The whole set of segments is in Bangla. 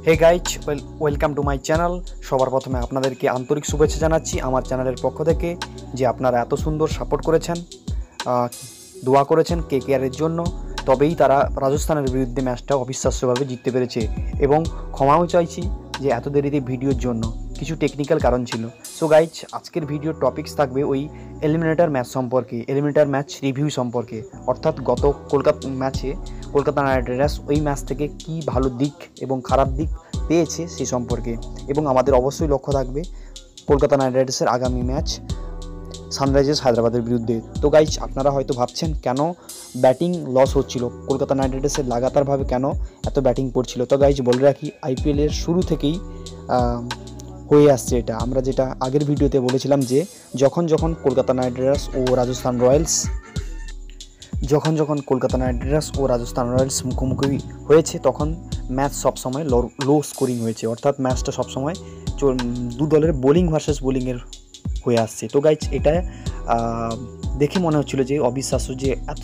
Hey guys welcome to my channel. সবার প্রথমে আপনাদেরকে আন্তরিক শুভেচ্ছা জানাচ্ছি আমার চ্যানেলের পক্ষ থেকে, যে আপনারা এত সুন্দর সাপোর্ট করেছেন, দোয়া করেছেন কেকেআরের জন্য, তবেই তারা রাজস্থানের বিরুদ্ধে ম্যাচটা অবিশ্বাস্যভাবে জিততে পেরেছে। এবং ক্ষমাও চাইছি যে এত দেরিতে ভিডিওর জন্য, কিছু টেকনিক্যাল কারণ ছিল। সো গাইজ, আজকের ভিডিওর টপিকস থাকবে ওই এলিমিনেটর ম্যাচ সম্পর্কে, এলিমিনেটর ম্যাচ রিভিউ সম্পর্কে, অর্থাৎ গত কলকাতা নাইট রাইডার্স ওই ম্যাচ থেকে কী ভালো দিক এবং খারাপ দিক পেয়েছে সেই সম্পর্কে। এবং আমাদের অবশ্যই লক্ষ্য থাকবে কলকাতা নাইট রাইডার্সের আগামী ম্যাচ সানরাইজার্স হায়দ্রাবাদের বিরুদ্ধে। তো গাইজ, আপনারা হয়তো ভাবছেন কেন ব্যাটিং লস হচ্ছিল, কলকাতা নাইট রাইডার্সের লাগাতারভাবে কেন এত ব্যাটিং পড়ছিল। তো গাইজ, বলে রাখি, আইপিএলের শুরু থেকেই হয়ে আসছে এটা। আমরা যেটা আগের ভিডিওতে বলেছিলাম যে যখন কলকাতা নাইট রাইডার্স ও রাজস্থান রয়্যালস মুখোমুখি হয়েছে, তখন ম্যাচ সবসময় লো স্কোরিং হয়েছে, অর্থাৎ ম্যাচটা সবসময় দু দলের বোলিং ভার্সেস বোলিংয়ের হয়ে আসছে। তো গাইজ, এটা দেখে মনে হচ্ছিল যে অবিশ্বাস্য যে এত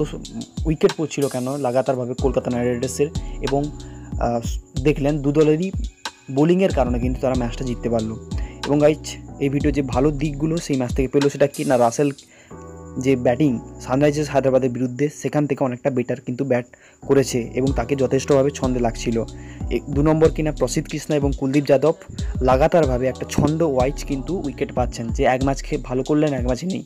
উইকেট পড়ছিল কেন লাগাতারভাবে কলকাতা নাইট রাইডার্সের, এবং দেখলেন দু দলেরই বোলিংয়ের কারণে কিন্তু তারা ম্যাচটা জিততে পারলো। এবং গাইজ, এই ভিডিও যে ভালো দিকগুলো সেই ম্যাচ থেকে পেলো, সেটা কি না, রাসেল যে ব্যাটিং সানরাইজার্স হায়দ্রাবাদের বিরুদ্ধে সেখান থেকে অনেকটা বেটার কিন্তু ব্যাট করেছে এবং তাকে যথেষ্টভাবে ছন্দে লাগছিল। 2 নম্বর কিনা প্রসিদ্ধ কৃষ্ণা এবং কুলদীপ যাদব লাগাতারভাবে একটা ছন্দ ওয়াইজ কিন্তু উইকেট পাচ্ছেন, যে এক ম্যাচ খেয়ে ভালো করলেন এক ম্যাচে নেই,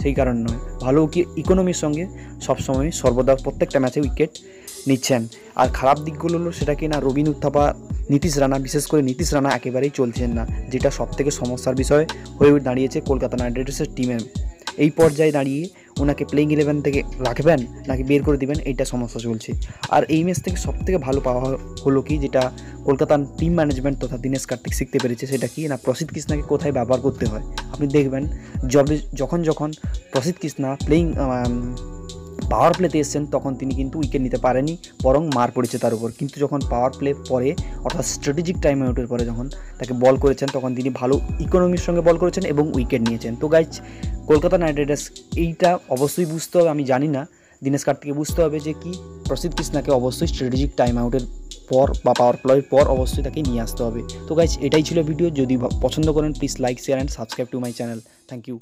সেই কারণ নয়, ভালো ইকোনমির সঙ্গে সবসময় সর্বদা প্রত্যেকটা ম্যাচে উইকেট নিচ্ছেন। আর খারাপ দিকগুলো হলো সেটা কিনা রবিন উত্থাপা, নীতিশ রানা, বিশেষ করে নীতিশ রানা একেবারেই চলছেন না, যেটা সবথেকে সমস্যার বিষয় হয়ে দাঁড়িয়েছে কলকাতা নাইট রাইডার্সের টিমে। এই পর্যায়ে দাঁড়িয়ে ওনাকে প্লেইং 11 থেকে রাখবেন নাকি বের করে দিবেন, এইটা সমস্যা চলছে। আর এই ম্যাচ থেকে সবথেকে ভালো পাওয়া হলো কি, যেটা কলকাতার টিম ম্যানেজমেন্ট তথা দীনেশ কার্তিক শিখতে পেরেছে, সেটা কি না, প্রসিদ্ধ কৃষ্ণাকে কোথায় ব্যবহার করতে হয়। আপনি দেখবেন যখন প্রসিদ্ধ কৃষ্ণা পাওয়ার প্লেতে এসছেন, তখন তিনি কিন্তু উইকেট নিতে পারেনি, বরং মার পড়েছে তার উপর। কিন্তু যখন পাওয়ার প্লে পরে, অর্থাৎ স্ট্র্যাটেজিক টাইম আউটের পরে যখন তাকে বল করেছেন, তখন তিনি ভালো ইকোনমির সঙ্গে বল করেছেন এবং উইকেট নিয়েছেন। তো গাইজ, কলকাতা নাইট রাইডার্স এইটা অবশ্যই বুঝতে হবে, আমি জানি না, দীনেশ কার্তিককে বুঝতে হবে যে কি প্রসিদ্ধ কৃষ্ণাকে অবশ্যই স্ট্র্যাটেজিক টাইম আউটের পর বা পাওয়ার প্লের পর অবশ্যই তাকে নিয়ে আসতে হবে। তো গাইজ, এটাই ছিল ভিডিও। যদি পছন্দ করেন please like, share and subscribe to my channel. Thank you.